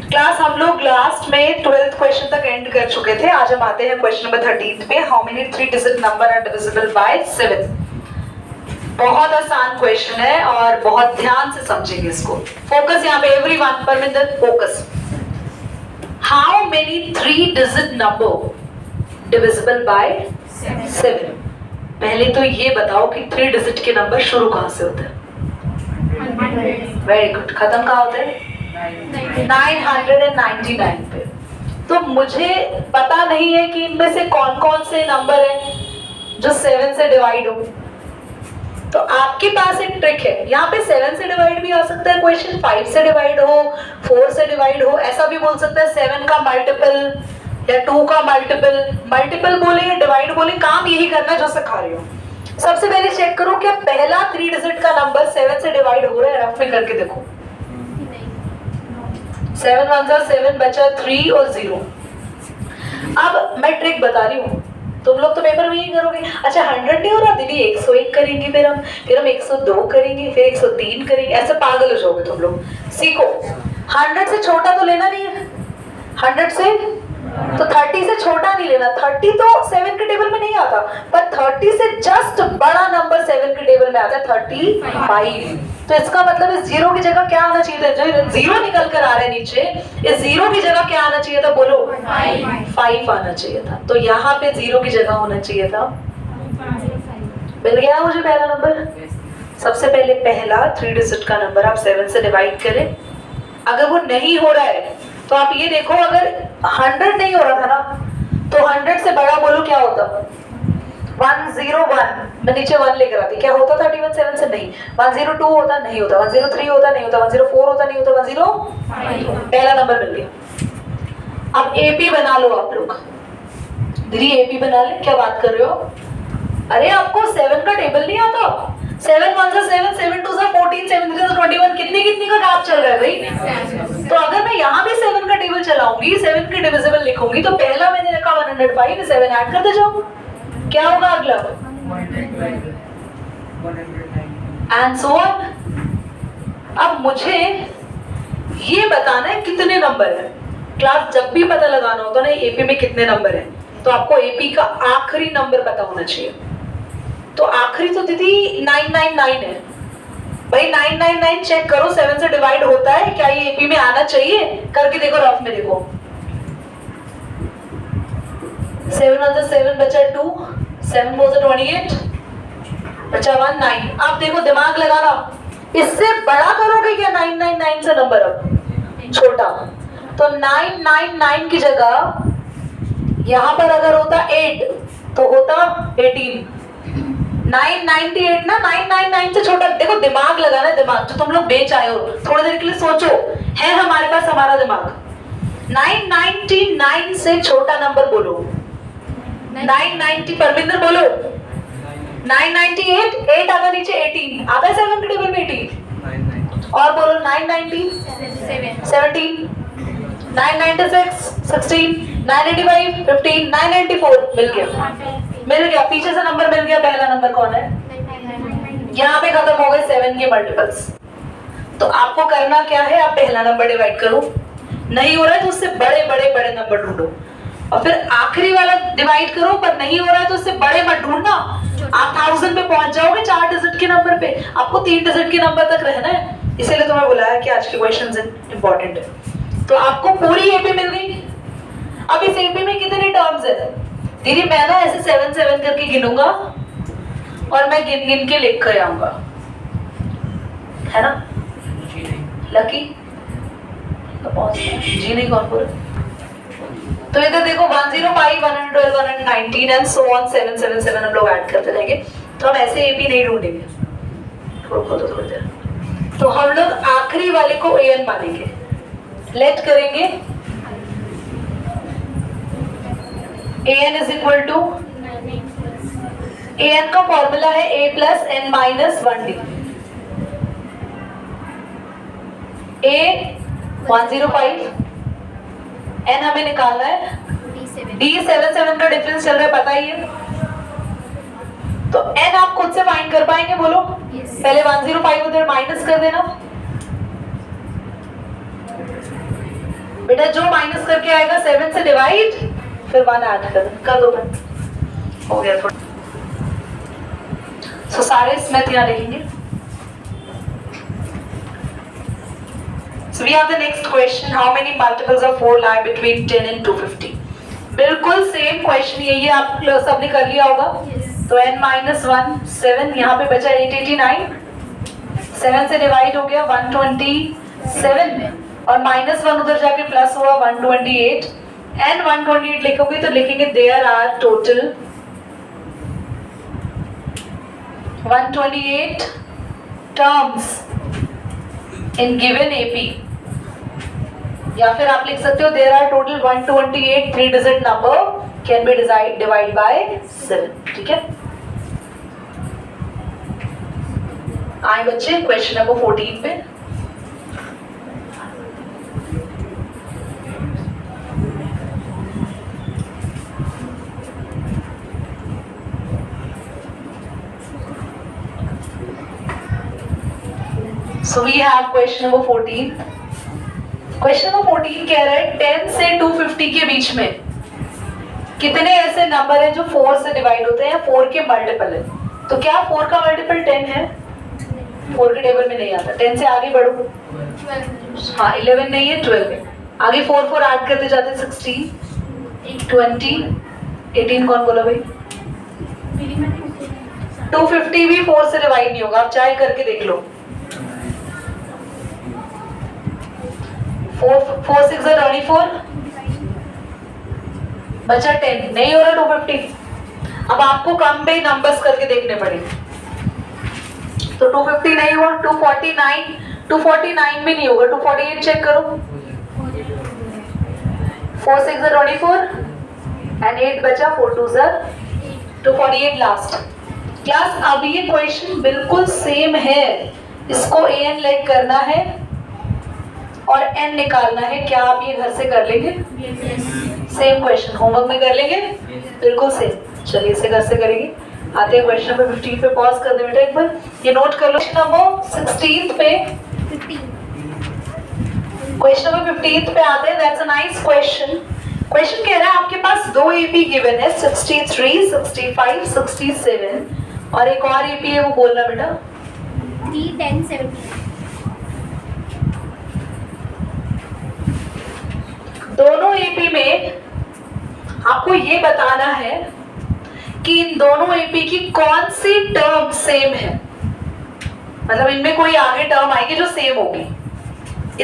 Class हम लोग last में 12th क्वेश्चन तक एंड कर चुके थे। आज हम आते हैं क्वेश्चन नंबर 13 पे। How many 3 digit number are divisible by 7? बहुत आसान क्वेश्चन है और बहुत ध्यान से समझेंगे इसको। फोकस यहाँ पे everyone, Parminder focus. How many 3 digit number divisible by 7? पहले तो ये बताओ कि 3 डिजिट के नंबर शुरू कहाँ से होते हैं? Very good. खत्म कहाँ होते हैं? 999 पे। तो मुझे पता नहीं है कि इनमें से कौन कौन से नंबर हैं जो 7 से डिवाइड हो। तो आपके पास एक ट्रिक है, यहाँ पे 7 से डिवाइड भी आ सकता है क्वेश्चन, 5 से डिवाइड हो, 4 से डिवाइड हो, ऐसा भी बोल सकता है 7 का मल्टीपल या 2 का मल्टीपल। मल्टीपल बोले या डिवाइड बोले, काम यही करना है जो सिखा रही हूँ। सबसे पहले चेक करो कि पहला 3 डिजिट का नंबर 7 से डिवाइड हो रहा है, रफ में करके देखो। 7 1 7 बचा 3 और 0। अब मैं ट्रिक बता रही हूँ, तुम लोग तो पेपर में ही करोगे। अच्छा 100 नहीं हो रहा दीदी, 101 करेंगे, फिर हम 102 करेंगे, फिर 103 करेंगे, ऐसे पागल हो जाओगे तुम लोग। सीखो, 100 से छोटा तो लेना नहीं है, 100 से तो 30 से छोटा नहीं लेना। 30 तो 7 के टेबल में नहीं आता, पर 30 से जस्ट बड़ा नंबर 7 के टेबल में आता है 35। तो इसका मतलब इस 0 की जगह क्या आना चाहिए था? जो 0 निकल कर आ रहा है नीचे, इस 0 की जगह क्या आना चाहिए था? बोलो 5 आना चाहिए था। तो यहाँ पे 0 की जगह होना चाहिए था। मिल गया मुझे पहला नंबर। सबसे पहले पहला 3 डिजिट का नंबर आप 7 से डिवाइड करें। अगर वो नहीं हो रहा है तो आप ये देखो, अगर 100 नहीं हो रहा था ना, तो 100 से बड़ा बोलो क्या होता? 101। मैं नीचे 1 लेकर आती, क्या होता 31 7 से? नहीं। 102 होता, नहीं होता। 103 होता, नहीं होता। 104 होता, नहीं होता। 105। पहला नंबर मिल गया। अब एपी बना लो आप लोग। दीदी एपी बना ले, क्या बात कर रहे हो? अरे आपको 7 का टेबल नहीं आता? 7 1 7 7 2 14 7 3 21, कितनी का गैप चल रहा है भाई? तो अगर मैं यहाँ भी 7 का टेबल चलाऊंगी, 7 के डिविजिबल लिखूंगी, तो पहला मैंने लिखा 105, 7 ऐड करते जाओ, क्या होगा अगला? And so on. अब मुझे ये बताना है कितने नंबर है। क्लास जब भी पता लगाना होता है ना एपी में कितने नंबर है, तो आपको एपी का आखिरी नंबर पता होना चाहिए। तो आखिरी तो दीदी 999 है भाई। 999 चेक करो 7 से डिवाइड होता है क्या? ये एपी में आना चाहिए, करके देखो, रफ में देखो। 7 1 7 बचा 2, 7 4 28, बचा 1 9। अब देखो दिमाग लगाना, इससे बड़ा करोगे क्या 999 से नंबर? अब छोटा, तो 999 की जगह यहाँ पर अगर होता 8 तो होता 18। 998 ना 999 से छोटा। देखो दिमाग लगाना, दिमाग जो तुम लोग बेच आए हो, थोड़ी देर के लिए सोचो, है हमारे पास हमारा दिमाग। 999 से छोटा नंबर बोलो। 990, परमिंदर बोलो। 998, 8 आता नीचे, 18 आता है 7 के टेबल में 18। और बोलो 990 17, 996 16, 985 15, 994। मिल गया पीछे से नंबर मिल गया। पहला नंबर कौन है? यहाँ पे खत्म हो गए 7 के मल्टीपल्स। तो आपको करना क्या है, आप पहला नंबर डिवाइड करो, नहीं हो रहा है तो उससे बड़े बड़े बड़े नंबर ढूंढो, और फिर आखिरी वाला डिवाइड करो, पर नहीं हो रहा है तो उससे बड़े मत ढूंढना। आप 1000 पे पहुंच जाओगे 4 डिजिट के नंबर पे। आपको 3 डिजिट के नंबर तक रहना है, इसीलिए तुम्हें बुलाया कि आज के क्वेश्चंस इंपॉर्टेंट है। तो आपको पूरी एपी मिल गई। अब इस एपी में कितने टर्म्स है दीदी? मैं ना ऐसे 7 7 करके गिनूंगा और मैं गिन गिन के लिख कर आऊंगा, है ना? लकी जी नहीं, कौन बोल? तो इधर देखो 105 112 119 एंड सो ऑन 777 हम लोग ऐड करते रहेंगे। तो हम ऐसे एपी नहीं ढूंढेंगे, थोड़ी देर। तो हम लोग आखिरी वाले को एन मानेंगे, लेट करेंगे। an is equal to, an का फॉर्मूला है a plus n minus 1d। a 105, n हमें निकालना है, d 77 का डिफरेंस चल रहा है, पता ही है। तो n आप खुद से फाइंड कर पाएंगे? बोलो पहले 105 उधर माइनस कर देना, बेटा जो माइनस करके आएगा 7 से डिवाइड, फिर 1 ऐड कर दो, हो गया थोड़ा। सो सारे स्मिथ यहाँ लिखेंगे। So we have the next question. How many multiples of 4 lie between 10 and 250? बिल्कुल सेम क्वेश्चन यही है, आप सबने कर लिया होगा। तो n minus 1 7, यहाँ पे बचा 889, 7 से डिवाइड हो गया 127 और माइनस 1 उधर जाके प्लस हुआ 128। n 128 लिखोगे तो लिखेंगे there are total 128 terms in given AP, या फिर आप लिख सकते हो there are total 128 3 digit number can be divide by 7। ठीक है, आए बच्चे क्वेश्चन नंबर 14 पे। So we have question number 14. Question number 14 कह रहा है 10 से 250 के बीच में कितने ऐसे नंबर हैं जो 4 से डिवाइड होते हैं या 4 के मल्टीपल है। तो क्या 4 का मल्टीपल 10 है? 4 के टेबल में नहीं आता। 10 से आगे बढ़ो, हाँ 11 नहीं है, 12 है। आगे 4 4 ऐड करते जाते 16 20 18 कौन बोला भाई? 250 भी 4 से डिवाइड नहीं होगा, आप चाहे करके देख लो। 4 6 24 बचा 10, नहीं हो रहा 250। अब आपको कम पे नंबर्स करके देखने पड़ेंगे। तो 250 नहीं हुआ, 249 भी नहीं होगा, 248 चेक करो। 4 6 24 एंड 8 बचा, 4 2 248 लास्ट। क्लास अब ये क्वेश्चन बिल्कुल सेम है, इसको an लेट करना है और n निकालना है। क्या आप ये घर से कर लेंगे? सेम क्वेश्चन होमवर्क में कर लेंगे, बिल्कुल सेम। चलिए इसे घर से करेंगे। आते हैं क्वेश्चन नंबर 15 पे, पॉज कर दे बेटा एक बार, ये नोट कर लो। क्वेश्चन नंबर 16 पे, क्वेश्चन नंबर 15 पे आते हैं। That's a nice question. Question कह रहा है आपके पास 2 AP गिवन है, 63 65 67 और एक और AP है, वो बोलना बेटा 3 10 17। दोनों एपी में आपको ये बताना है कि इन दोनों एपी की कौन सी टर्म सेम है। मतलब इनमें कोई आगे टर्म आएगी जो सेम होगी।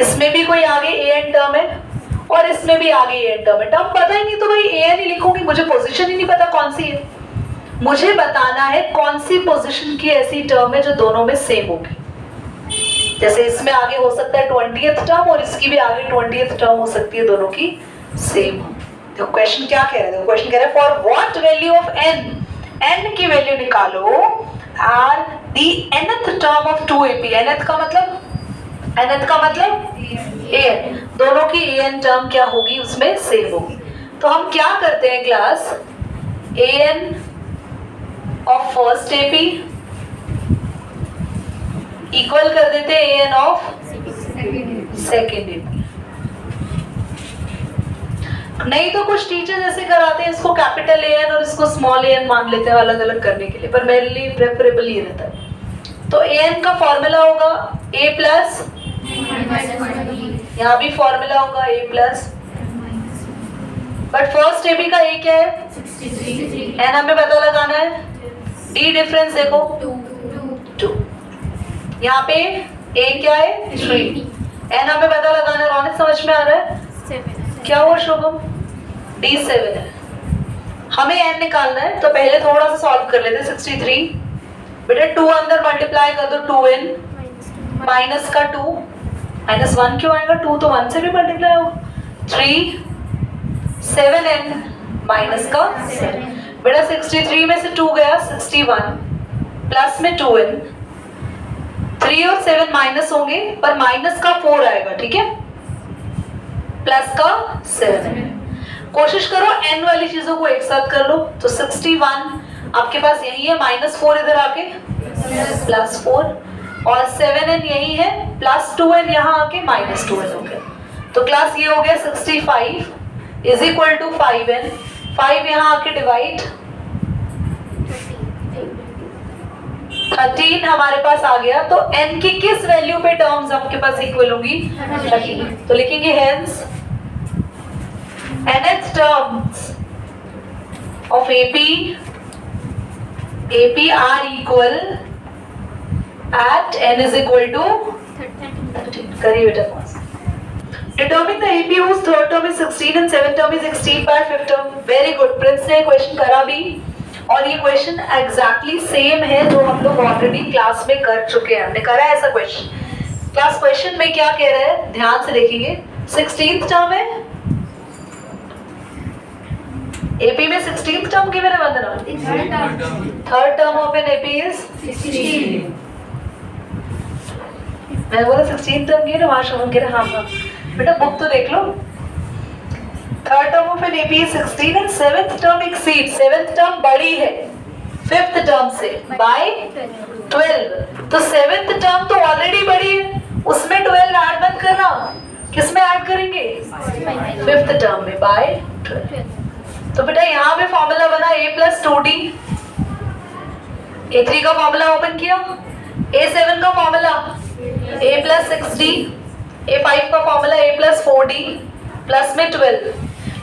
इसमें भी कोई आगे an टर्म है और इसमें भी आगे an टर्म है। टर्म पता ही नहीं तो भाई an ही लिखूंगी, मुझे पोजीशन ही नहीं पता कौन सी है। मुझे बताना है कौन सी पोजीशन की ऐसी टर्म है जो दोनों में सेम होगी। जैसे इसमें आगे हो सकता है 20th टर्म और इसकी भी आगे 20th टर्म हो सकती है, दोनों की सेम हो। तो क्वेश्चन क्या कह रहा है? क्वेश्चन कह रहा है for what value of n की वैल्यू निकालो are the nth term of 2AP। nth का मतलब an, दोनों की an टर्म क्या होगी, उसमें सेम होगी। तो हम क्या करते हैं class, an of first AP equal कर देते हैं an ऑफ सेकेंड AP। नहीं तो कुछ टीचर ऐसे कराते हैं, इसको कैपिटल an और इसको स्मॉल an मान लेते हैं अलग अलग करने के लिए, पर मेरे लिए प्रेफरेबल ये रहता है। तो an का फॉर्मूला होगा a प्लस, यहाँ भी फॉर्मूला होगा a plus, but first AP का a क्या है 63, n हमें पता लगाना है, d डिफरेंस देखो 2, यहाँ पे a क्या है 3, n हमें पता लगाना है। रोनित समझ में आ रहा है? 7 क्या हुआ शोभम? d7 है, हमें n निकालना है। तो पहले थोड़ा सा सॉल्व कर लेते हैं। 63 बेटा 2 अंदर मल्टीप्लाई कर दो, 2n माइनस का 2, माइनस 1 क्यों आएगा, 2 तो 1 से भी मल्टीप्लाई होगा, 3 7n माइनस का 7। बेटा 63 में से 2 गया 61 प्लस में 2n, 3 और 7 माइनस होंगे पर माइनस का 4 आएगा, ठीक है, प्लस का 7। कोशिश करो n वाली चीजों को एक साथ कर लो। तो 61 आपके पास यही है, माइनस 4 इधर आके प्लस 4 और 7n यही है, प्लस 2n यहाँ आके माइनस 2n हो गया। तो क्लास ये हो गया 65 इज इक्वल टू 5n, 5 यहाँ आके डिवाइड 13 हमारे पास आ गया, तो n की किस वैल्यू पे टर्म्स आपके पास इक्वल होंगी? 13। तो लिखेंगे hence nth terms of AP are equal at n is equal to 13. करिए बेटा पास। Determine the AP whose third term is 16 and seventh term is exceed by fifth term. Very good. Prince ने question करा भी, और ये question exactly same है जो हम लोग ऑलरेडी क्लास में कर चुके हैं। हमने करा है ऐसा क्वेश्चन। क्लास क्वेश्चन में क्या कह रहा है, ध्यान से देखेंगे। 16th टर्म है, एपी में 16th टर्म की मेरा Vandana, third term of an AP is 16। मैं बोला 16th टर्म की ना, वहां शुभम कह रहा हाँ बेटा बुक तो देख लो। Third term of an AP is 16 and seventh term exceed, seventh term बड़ी है फिफ्थ टर्म से बाय 12। तो सेवेंथ टर्म तो ऑलरेडी बड़ी है, उसमें 12 ऐड मत करना, किसमें ऐड करेंगे? फिफ्थ टर्म में बाय 12। तो बेटा यहाँ पे फॉर्मूला बना a प्लस 2d, a3 का फॉर्मूला ओपन किया, a7 का formula a plus 6d, a5 का formula a plus 4d plus में 12।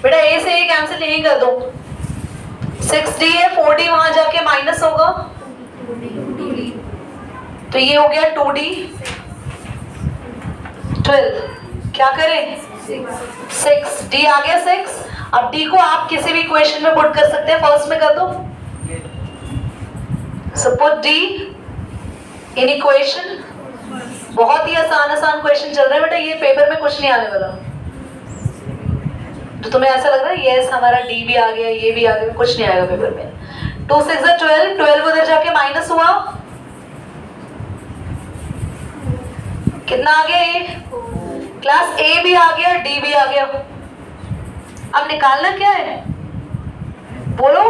बेटा a से a कैंसिल यही कर दो, 6d है, 4d वहां जाके माइनस होगा, तो ये हो गया 2d 12। क्या करें? 6d आ गया 6। अब d को आप किसी भी इक्वेशन में पुट कर सकते हैं, फर्स्ट में कर दो। So put d in equation. बहुत ही आसान क्वेश्चन चल रहा है बेटा, ये पेपर में कुछ नहीं आने वाला। तो तुम्हें ऐसा लग रहा है यस हमारा d भी आ गया, ये भी आ गया, कुछ नहीं आएगा पेपर में। 2 6 12, 12 उधर जाके माइनस हुआ, कितना आ गया? a। क्लास a भी आ गया, d भी आ गया। अब निकालना क्या है बोलो?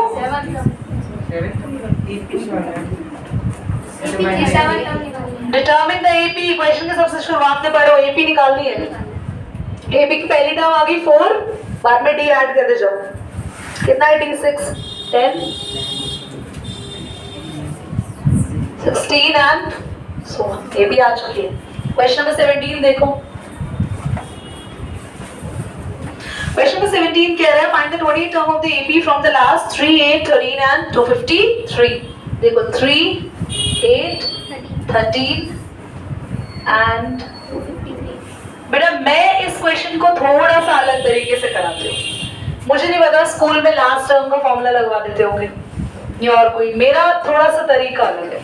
डिटरमिन द एपी, इक्वेशन के सबसे शुरुआत में पढ़ो, एपी निकालनी है। एपी की पहली टर्म आ गई 4, बाद में डी ऐड करते जाओ। कितना है? डी 6 10 16 एंड सो ऑन। एपी आ चुकी है। क्वेश्चन नंबर 17 देखो। क्वेश्चन नंबर 17 कह रहा है find the 20 term of the AP from the last 3 8 13 and 253। देखो 3 8 13 एंड बेटा मैं इस क्वेश्चन को थोड़ा सा अलग तरीके से कराती हूँ। मुझे नहीं पता स्कूल में लास्ट टर्म का फॉर्मूला लगवा देते होंगे या और कोई, मेरा थोड़ा सा तरीका अलग है।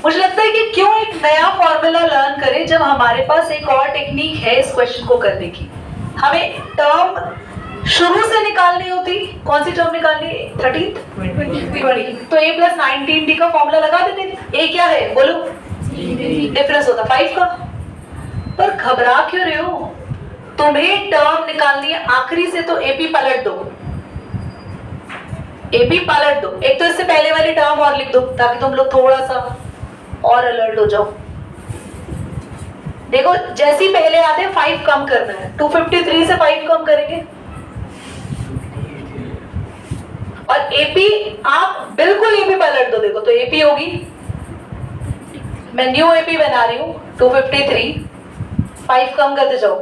मुझे लगता है कि क्यों एक नया फॉर्मूला लर्न करें जब हमारे पास एक और टेक्निक है इस क्वेश्चन को करने की। हमें टर्म शुरू से निकालनी होती, कौन सी टर्म निकालनी? 13 20। तो a प्लस 19d का फॉर्मूला लगा देते। a क्या है बोलो? डिफरेंस होता 5 का। पर घबरा क्यों रहे हो? तुम्हें टर्म निकालनी है आखिरी से, तो AP पलट दो, AP पलट दो। एक तो इससे पहले वाली टर्म और लिख दो ताकि तुम लोग थोड़ा सा और अलर्ट हो जाओ। देखो जैसे ही पहले आते हैं 5 कम करना है, 253 से 5 कम करेंगे। और AP आप बिल्कुल AP पलट दो। देखो तो AP होगी, मैं न्यू AP बना रही हूँ 253, 5 कम करते जाओ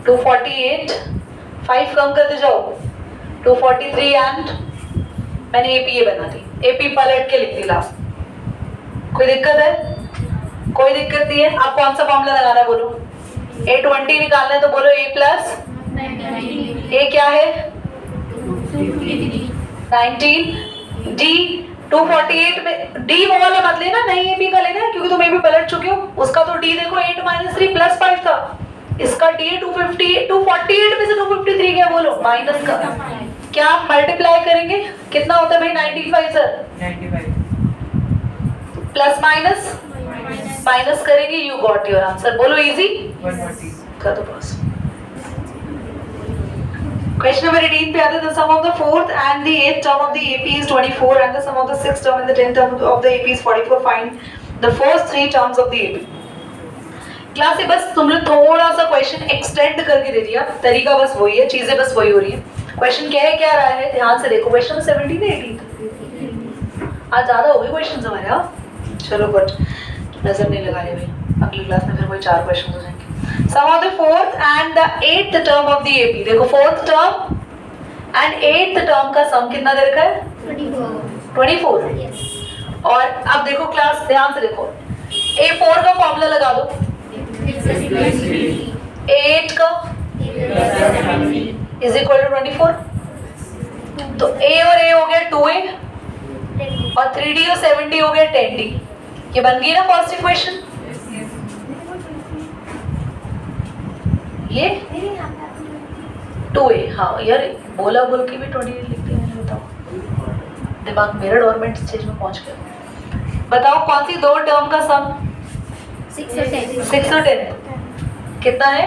248, 5 कम करते जाओ 243 एंड मैंने AP ये बना दी, AP पलट के लिख दी लास्ट। कोई दिक्कत है? कोई दिक्कत नहीं है। आप कौन सा फॉर्मूला लगाना है बोलो? A20 निकालना है तो बोलो A प्लस A क्या है? 19 D 248 में D वो वाला मत लेना, नहीं AP का लेना है क्योंकि तुम AP पलट चुके हो। उसका तो D देखो 8 - 3 प्लस 5 था, इसका D 248 में से 253 क्या बोलो? माइनस का। क्या आप मल्टीप्लाई करेंगे कितना होता है भाई? 95 सर। 95 प्लस माइनस माइनस करेंगे, यू गॉट योर आंसर। बोलो इजी 140 कर दो बस। Question number 18 पे आता है the sum of the 4th and the 8th term of the AP is 24 and the sum of the 6th term and the 10th term of the AP is 44. Find the first 3 terms of the AP. Class से बस तुम लोग थोड़ा सा question extend extend करके दे दिया, तरीका बस वही है, चीजें बस वही हो रही है। क्वेश्चन क्या रहा है, ध्यान से देखो। क्वेश्चन 17 है 18 आज ज्यादा हो गए क्वेश्चन हमारे। हाँ चलो गुड, नजर नहीं लगा रहे भाई, अगली क्लास में फिर कोई 4 क्वेश्चन हो जाएंगे। Sum of the fourth and the 8th term of the AP. देखो 4th term and 8th term का सम कितना दे रखा है? 24। Yes. और अब देखो क्लास, ध्यान से देखो, A4 का फॉर्मूला लगा दो, 8 का इज इक्वल टू 24। तो A और A हो गया 2A और 3D और 7D हो गया 10D। ये बन गई ना फर्स्ट इक्वेशन। ये 2A, हाँ यार बोला बोल के भी 20 लिख दिया मैंने, बताओ दिमाग मेरा डोरमेंट स्टेज में पहुंच गया। बताओ कौन सी दो टर्म का सम? 6 और 10 6 और 10 कितना है?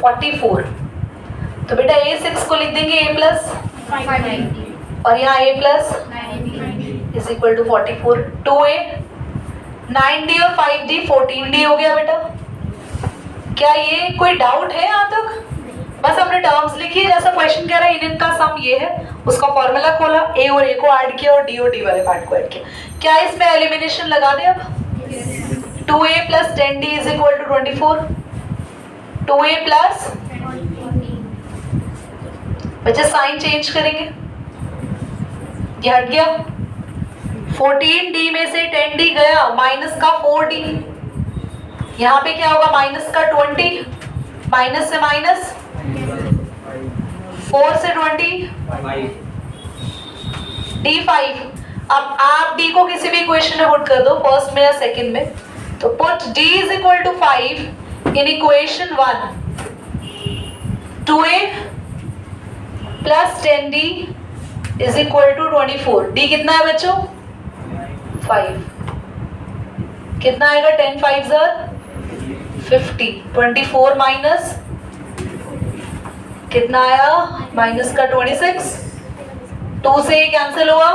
44। तो बेटा A6 को लिख देंगे A प्लस 590 और यहाँ A plus 90 is equal to 44। 2A 9D और 5D 14D हो गया बेटा। क्या ये कोई डाउट है यहाँ तक? बस हमने टर्म्स लिखी, जैसा क्वेश्चन कह रहा है इनका सम ये है, उसका फॉर्मूला खोला, A और A को ऐड किया और D वाले पार्ट को ऐड किया। क्या इसमें एलिमिनेशन लगा दे अब? 2A plus 10D is equal to 24। 2A plus, बच्चे साइन चेंज करेंगे, ये हट गया। 14D में से 10D गया, माइनस का 4D, यहाँ पे क्या होगा? माइनस का 20, माइनस से माइनस 4 से 20 D5। अब आप D को किसी भी इक्वेशन में पुट कर दो, फर्स्ट में या सेकंड में, तो put D is equal to 5 in equation 1। 2A plus 10D is equal to 24। D कितना है बच्चों? 5। कितना आएगा? 10 5 50। 24 माइनस कितना आया? माइनस का 26। 2 से ये कैंसिल हुआ,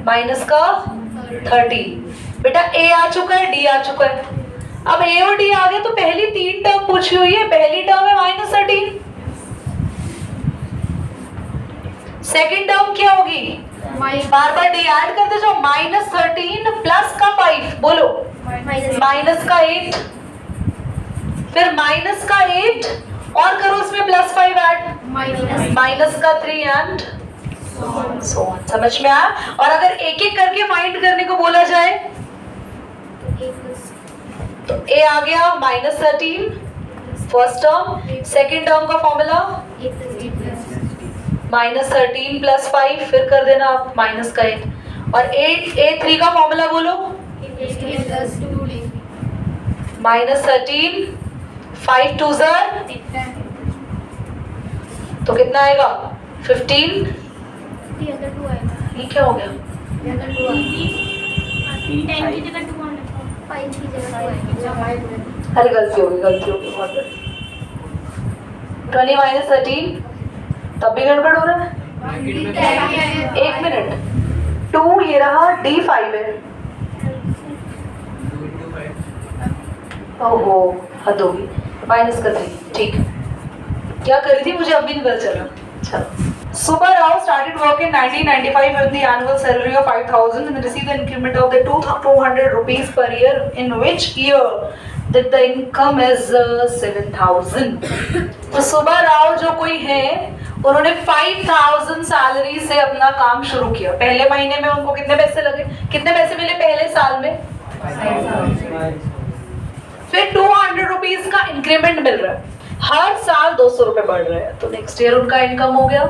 माइनस का 30। बेटा A आ चुका है, D आ चुका है। अब A और D आ गए तो पहली 3 टर्म पूछी हुई है। पहली टर्म है -13, सेकेंड टर्म क्या होगी? बार बार D ऐड करते जाओ, -13 प्लस का 5, बोलो माइनस का 8, फिर माइनस का 8 और करो उसमें प्लस 5 ऐड, माइनस का 3 एंड सो ऑन। समझ में आया? और अगर एक एक करके फाइंड करने को बोला जाए तो A आ गया -13 फर्स्ट टर्म, सेकेंड टर्म का फॉर्मूला -13 प्लस 5, फिर कर देना आप माइनस का 8, और A3 का फॉर्मूला बोलो -13 5 2 तो कितना आएगा? 15। ये क्या हो गया? अरे गलती होगी बहुत बड़ी। 20 माइनस 13 तब भी गड़बड़ हो रहा है। 1 मिनट, 2 ये रहा, D5 है। ओहो हद होगी, माइनस कर दी। ठीक, क्या करी थी मुझे अब भी नहीं पता चला। चलो, Subba Rao started work in 1995 with the annual salary of 5,000 and received the increment of the 200 rupees per year. In which year did the income is 7,000? तो सुबह राव जो कोई है, उन्होंने 5,000 सैलरी से अपना काम शुरू किया। पहले महीने में उनको कितने पैसे लगे? कितने पैसे मिले पहले साल में? 5,000। फिर 200 रुपीज का इंक्रीमेंट मिल रहा है, हर साल 200 रुपए बढ़ रहे हैं, तो नेक्स्ट ईयर उनका इनकम हो गया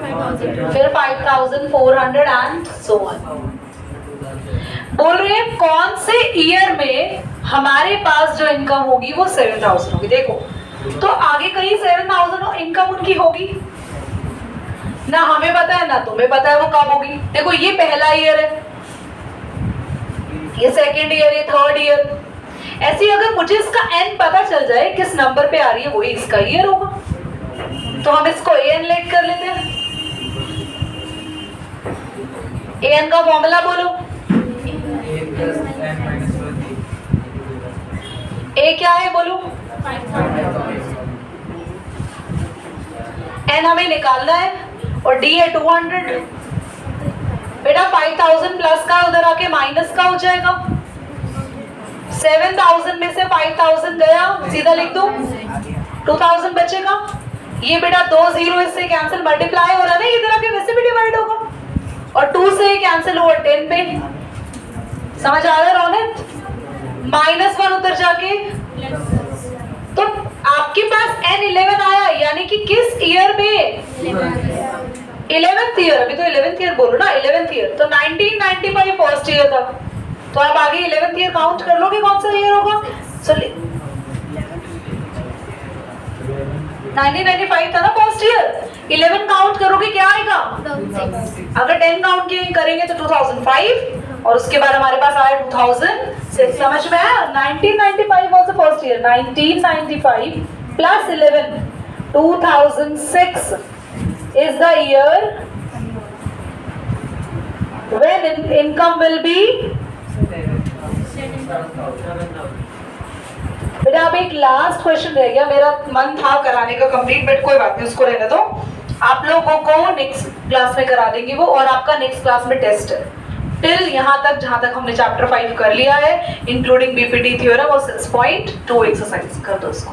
फिर 5,400 एंड सो ऑन। बोल रहे हैं कौन से ईयर में हमारे पास जो इनकम होगी वो 7,000 होगी। देखो तो आगे कहीं 7,000 इनकम उनकी होगी ना, हमें पता है ना तुम्हें पता है वो कब होगी। देखो ये पहला ईयर है, ये सेकेंड ईयर, ये थर्ड ईयर। ऐसे अगर मुझे इसका एन पता चल जाए किस नंबर पे आ रही है वही इसका ईयर होगा, तो हम इसको एन लेट कर लेते हैं। एन का फॉर्मूला बोलो। ए क्या है बोलो? n हमें निकालना है और d है 200। बेटा 5000 प्लस का उधर आके माइनस का हो जाएगा। 7000 में से 5000 गया, सीधा लिख दो, 2000 बचेगा। ये बेटा 2 0 इससे कैंसिल, मल्टीप्लाई हो रहा है ना, इधर आके वैसे भी डिवाइड होगा और 2 से कैंसिल हुआ 10 पे। समझ आ रहा है रौनक? -1 उधर जाके तो आपके पास n11 आया, यानी कि किस ईयर में? 11th year. अभी तो 11th ईयर बोलो ना, 11th ईयर। तो 1995 फर्स्ट ईयर था, तो आप आगे 11th ईयर काउंट कर लोगे कौन सा ईयर होगा। सो 1995 था ना फर्स्ट ईयर, 11 काउंट करोगे क्या आएगा? अगर 10 काउंट करेंगे तो 2005 और उसके बाद हमारे पास आया 2006। समझ में आया? 1995 was the first year. 1995 plus 11 2006 is the year when income will be। बेटा अब एक लास्ट क्वेश्चन रह गया, मेरा मन था कराने का कंप्लीट, बट कोई बात नहीं, उसको रहने दो। आप लोगों को नेक्स्ट क्लास में करा देंगे वो, और आपका नेक्स्ट क्लास में टेस्ट है। टिल यहाँ तक जहाँ तक हमने चैप्टर 5 कर लिया है, इंक्लूडिंग बीपीटी थ्योरम और 6.2 एक्सरसाइज कर दो उसको।